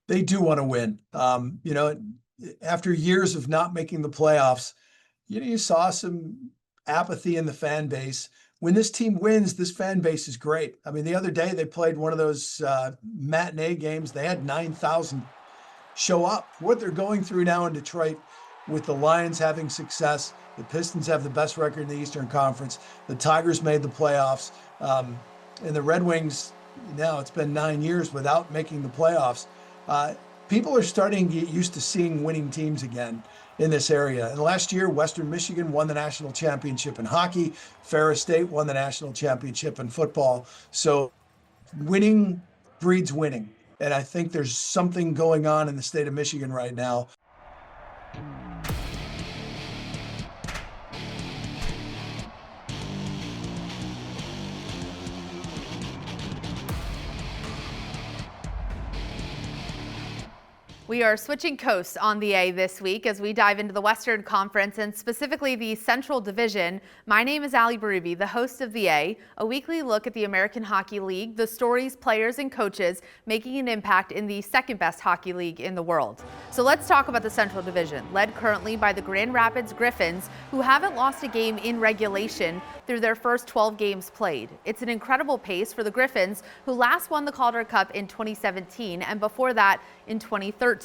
They do want to win. After years of not making the playoffs, you saw some apathy in the fan base. When this team wins, this fan base is great. I mean, the other day they played one of those matinee games. They had 9,000 show up. What they're going through now in Detroit with the Lions having success, the Pistons have the best record in the Eastern Conference, the Tigers made the playoffs, and the Red Wings, now it's been 9 years without making the playoffs. People are starting to get used to seeing winning teams again in this area. And last year, Western Michigan won the national championship in hockey. Ferris State won the national championship in football. So winning breeds winning. And I think there's something going on in the state of Michigan right now. We are switching coasts on the A this week as we dive into the Western Conference and specifically the Central Division. My name is Allie Berube, the host of the A weekly look at the American Hockey League, the stories, players, and coaches making an impact in the second best hockey league in the world. So let's talk about the Central Division, led currently by the Grand Rapids Griffins, who haven't lost a game in regulation through their first 12 games played. It's an incredible pace for the Griffins, who last won the Calder Cup in 2017 and before that in 2013.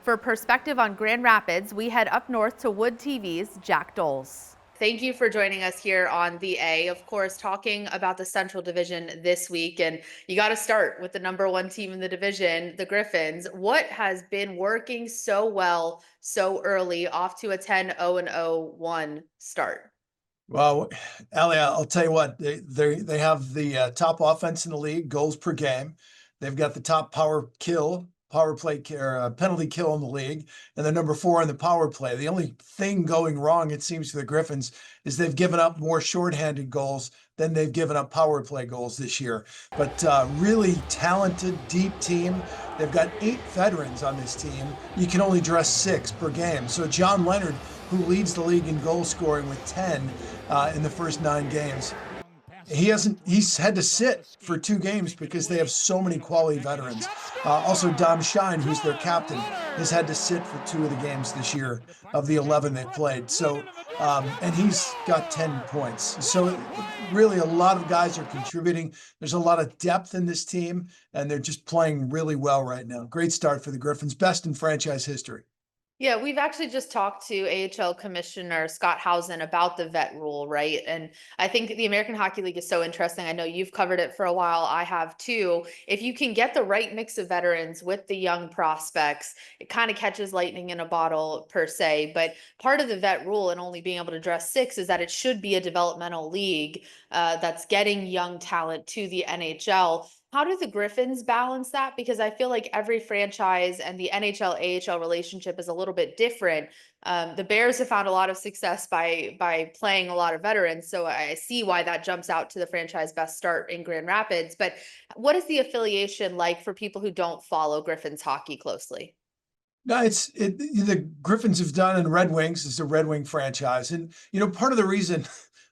For perspective on Grand Rapids, we head up north to Wood TV's Jack Doles. Thank you for joining us here on the A. Of course, talking about the Central Division this week, and you got to start with the number one team in the division, the Griffins. What has been working so well so early, off to a 10-0-1 start? Well, Allie, I'll tell you what, they have the top offense in the league, goals per game. They've got the top power play penalty kill in the league, and they're number 4 in the power play. The only thing going wrong, it seems, for the Griffins is they've given up more shorthanded goals than they've given up power play goals this year. But really talented, deep team. They've got 8 veterans on this team. You can only dress 6 per game. So John Leonard, who leads the league in goal scoring with 10 in the first 9 games, he's had to sit for 2 games because they have so many quality veterans. Also, Dom Shine, who's their captain, has had to sit for 2 of the games this year of the 11 they played. So, and he's got 10 points. So really a lot of guys are contributing. There's a lot of depth in this team, and they're just playing really well right now. Great start for the Griffins, best in franchise history. Yeah, we've actually just talked to AHL Commissioner Scott Housen about the vet rule, right? And I think the American Hockey League is so interesting. I know you've covered it for a while. I have too. If you can get the right mix of veterans with the young prospects, it kind of catches lightning in a bottle per se. But part of the vet rule and only being able to dress 6 is that it should be a developmental league that's getting young talent to the NHL. How do the Griffins balance that? Because I feel like every franchise and the NHL-AHL relationship is a little bit different. The Bears have found a lot of success by playing a lot of veterans, so I see why that jumps out to the franchise best start in Grand Rapids. But what is the affiliation like for people who don't follow Griffins hockey closely? No, the Griffins have done, and Red Wings is a Red Wing franchise. And, part of the reason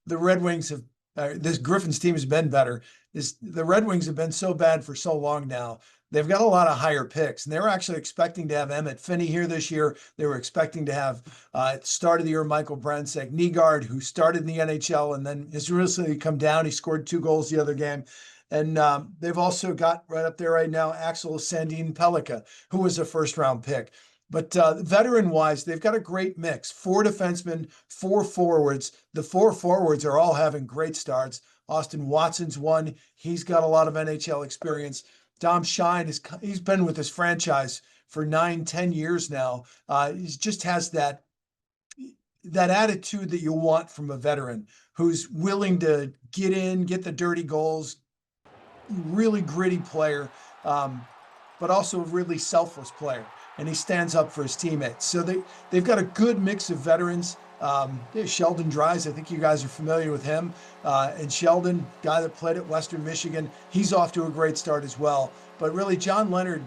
the Red Wings this Griffins team has been better is the Red Wings have been so bad for so long now. They've got a lot of higher picks, and they were actually expecting to have Emmett Finney here this year. They were expecting to have, at the start of the year, Michael Brenzek, Nygaard, who started in the NHL and then has recently come down. He scored 2 goals the other game. And they've also got right up there right now Axel Sandin Pellikka, who was a first-round pick. But veteran-wise, they've got a great mix. 4 defensemen, 4 forwards. The 4 forwards are all having great starts. Austin Watson's one. He's got a lot of NHL experience. Dom Shine, he's been with this franchise for 9-10 years now. He just has that attitude that you want from a veteran who's willing to get in, get the dirty goals, really gritty player, but also a really selfless player. And he stands up for his teammates. So they've got a good mix of veterans. Sheldon Dries, I think you guys are familiar with him. And Sheldon, guy that played at Western Michigan, he's off to a great start as well. But really, John Leonard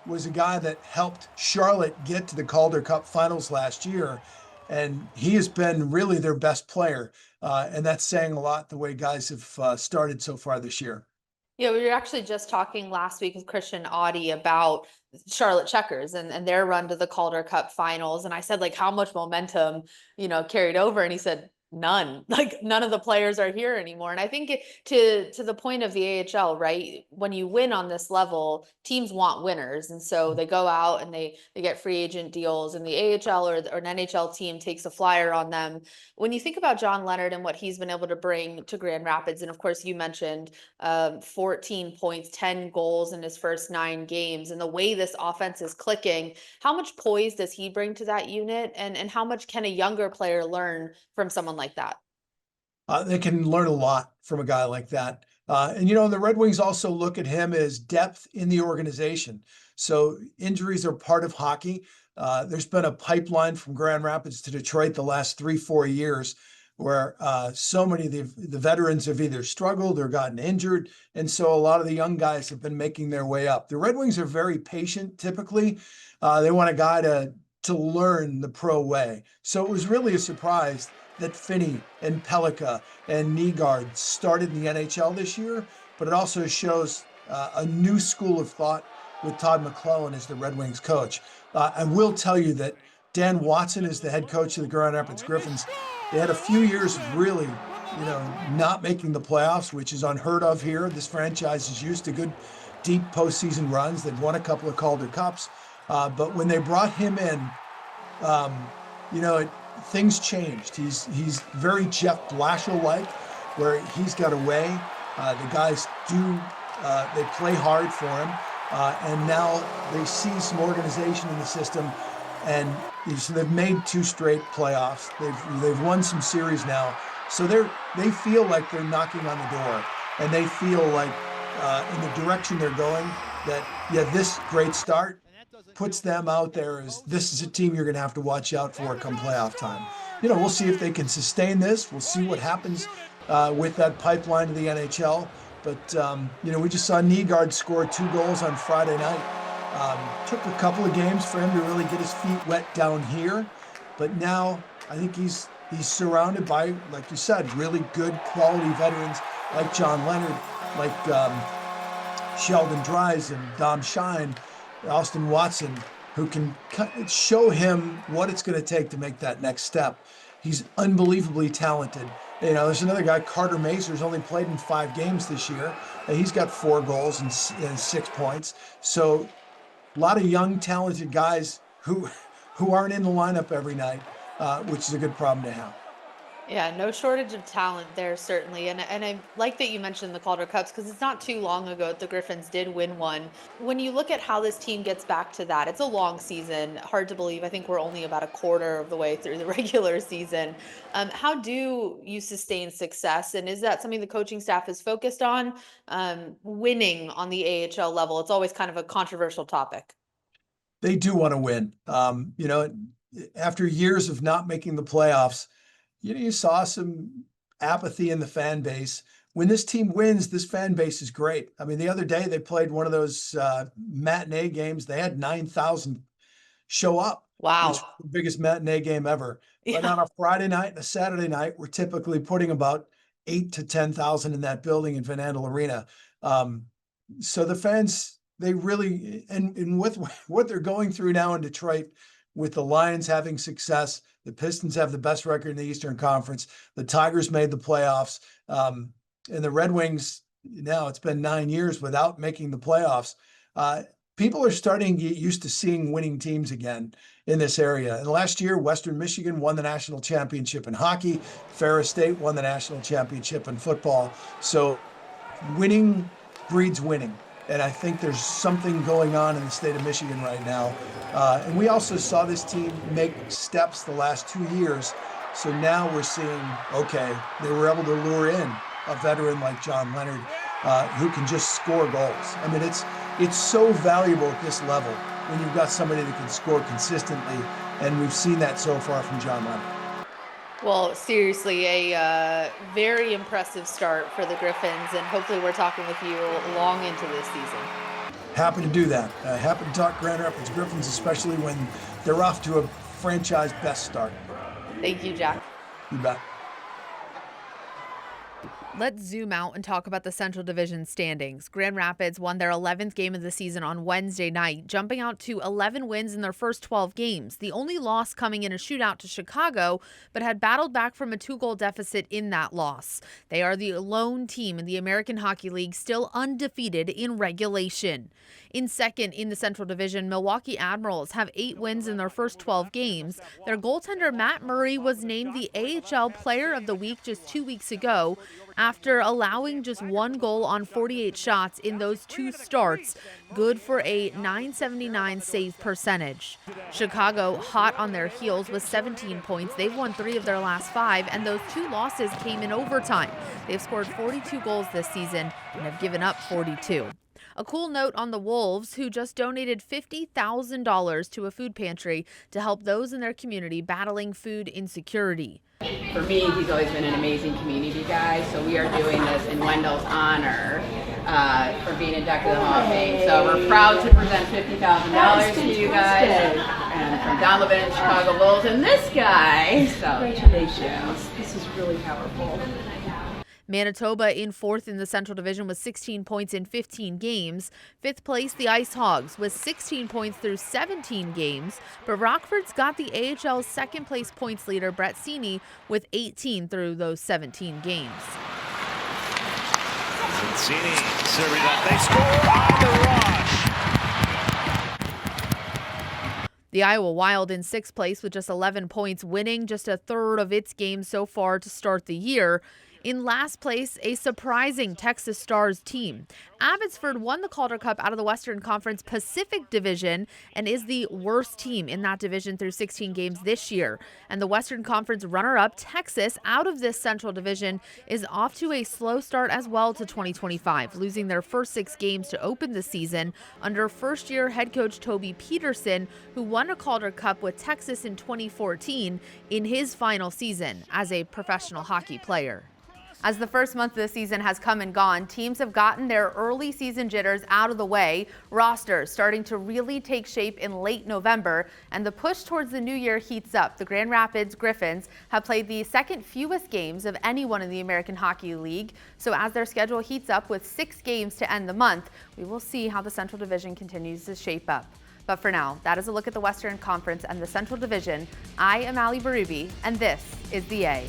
was a guy that helped Charlotte get to the Calder Cup finals last year. And he has been really their best player. And that's saying a lot the way guys have started so far this year. Yeah, we were actually just talking last week with Christian Audi about Charlotte Checkers and their run to the Calder Cup finals. And I said, like, how much momentum, carried over? And he said, none. Like, none of the players are here anymore. And I think to the point of the AHL, right? When you win on this level, teams want winners. And so they go out and they get free agent deals, and the AHL or an NHL team takes a flyer on them. When you think about John Leonard and what he's been able to bring to Grand Rapids, and of course you mentioned 14 points, 10 goals in his first 9 games, and the way this offense is clicking, how much poise does he bring to that unit, and how much can a younger player learn from someone like that? They can learn a lot from a guy like that. And the Red Wings also look at him as depth in the organization. So injuries are part of hockey. There's been a pipeline from Grand Rapids to Detroit the last 3-4 years where so many of the veterans have either struggled or gotten injured. And so a lot of the young guys have been making their way up. The Red Wings are very patient typically. They want a guy to learn the pro way. So it was really a surprise that Finney and Pelika and Nygaard started in the NHL this year, but it also shows a new school of thought with Todd McClellan as the Red Wings coach. I will tell you that Dan Watson is the head coach of the Grand Rapids Griffins. They had a few years of really, not making the playoffs, which is unheard of here. This franchise is used to good, deep postseason runs. They've won a couple of Calder Cups. But when they brought him in, things changed. He's very Jeff Blashill-like, where he's got a way. The guys they play hard for him, and now they see some organization in the system, and so they've made 2 straight playoffs. They've won some series now, so they feel like they're knocking on the door, and they feel like in the direction they're going that this great start puts them out there as this is a team you're going to have to watch out for come playoff time. We'll see if they can sustain this. We'll see what happens with that pipeline to the NHL. But, we just saw Nygaard score 2 goals on Friday night. Took a couple of games for him to really get his feet wet down here. But now I think he's surrounded by, like you said, really good quality veterans like John Leonard, like Sheldon Dries and Dom Shine, Austin Watson, who can show him what it's going to take to make that next step. He's unbelievably talented. There's another guy, Carter Mazur's only played in 5 games this year. And he's got 4 goals and 6 points. So a lot of young, talented guys who aren't in the lineup every night, which is a good problem to have. Yeah, no shortage of talent there, certainly. And I like that you mentioned the Calder Cups, because it's not too long ago that the Griffins did win one. When you look at how this team gets back to that, it's a long season. Hard to believe. I think we're only about a quarter of the way through the regular season. How do you sustain success? And is that something the coaching staff is focused on? Winning on the AHL level, it's always kind of a controversial topic. They do want to win. After years of not making the playoffs, you saw some apathy in the fan base. When this team wins, this fan base is great. I mean, the other day they played one of those matinee games. They had 9,000 show up. Wow. Which was the biggest matinee game ever. Yeah. But on a Friday night and a Saturday night, we're typically putting about 8,000 to 10,000 in that building in Van Andel Arena. So the fans, they really, and with what they're going through now in Detroit, with the Lions having success, the Pistons have the best record in the Eastern Conference, the Tigers made the playoffs, and the Red Wings, now it's been 9 years without making the playoffs. People are starting to get used to seeing winning teams again in this area. And last year, Western Michigan won the national championship in hockey. Ferris State won the national championship in football. So winning breeds winning. And I think there's something going on in the state of Michigan right now. And we also saw this team make steps the last 2 years. So now we're seeing, okay, they were able to lure in a veteran like John Leonard, who can just score goals. I mean, it's so valuable at this level when you've got somebody that can score consistently. And we've seen that so far from John Leonard. Well, seriously, a very impressive start for the Griffins, and hopefully we're talking with you long into this season. Happy to do that. Happy to talk Grand Rapids Griffins, especially when they're off to a franchise best start. Thank you, Jack. You bet. Let's zoom out and talk about the Central Division standings. Grand Rapids won their 11th game of the season on Wednesday night, jumping out to 11 wins in their first 12 games. The only loss coming in a shootout to Chicago, but had battled back from a 2-goal deficit in that loss. They are the lone team in the American Hockey League still undefeated in regulation. In second in the Central Division, Milwaukee Admirals have 8 wins in their first 12 games. Their goaltender Matt Murray was named the AHL Player of the Week just 2 weeks ago, after allowing just 1 goal on 48 shots in those 2 starts, good for a .979 save percentage. Chicago, hot on their heels with 17 points. They've won 3 of their last 5, and those 2 losses came in overtime. They've scored 42 goals this season and have given up 42. A cool note on the Wolves, who just donated $50,000 to a food pantry to help those in their community battling food insecurity. For me, he's always been an amazing community guy, so we are doing this in Wendell's honor for being inducted to the Hall of Fame. So we're proud to present $50,000 to you guys, and from Don Levin and Chicago Bulls, and this guy. So Congratulations. This is really powerful. Manitoba in 4th in the Central Division with 16 points in 15 games. 5th place, the Ice Hogs, with 16 points through 17 games. But Rockford's got the AHL's second-place points leader, Brett Sini, with 18 through those 17 games. Sini serving up. They score on the rush. The Iowa Wild in 6th place with just 11 points, winning just a third of its games so far to start the year. In last place, a surprising Texas Stars team. Abbotsford won the Calder Cup out of the Western Conference Pacific Division and is the worst team in that division through 16 games this year. And the Western Conference runner-up, Texas, out of this Central Division, is off to a slow start as well to 2025, losing their first 6 games to open the season under first-year head coach Toby Peterson, who won a Calder Cup with Texas in 2014 in his final season as a professional hockey player. As the first month of the season has come and gone, teams have gotten their early season jitters out of the way, rosters starting to really take shape in late November, and the push towards the new year heats up. The Grand Rapids Griffins have played the second fewest games of anyone in the American Hockey League, so as their schedule heats up with 6 games to end the month, we will see how the Central Division continues to shape up. But for now, that is a look at the Western Conference and the Central Division. I am Allie Berube, and this is the A.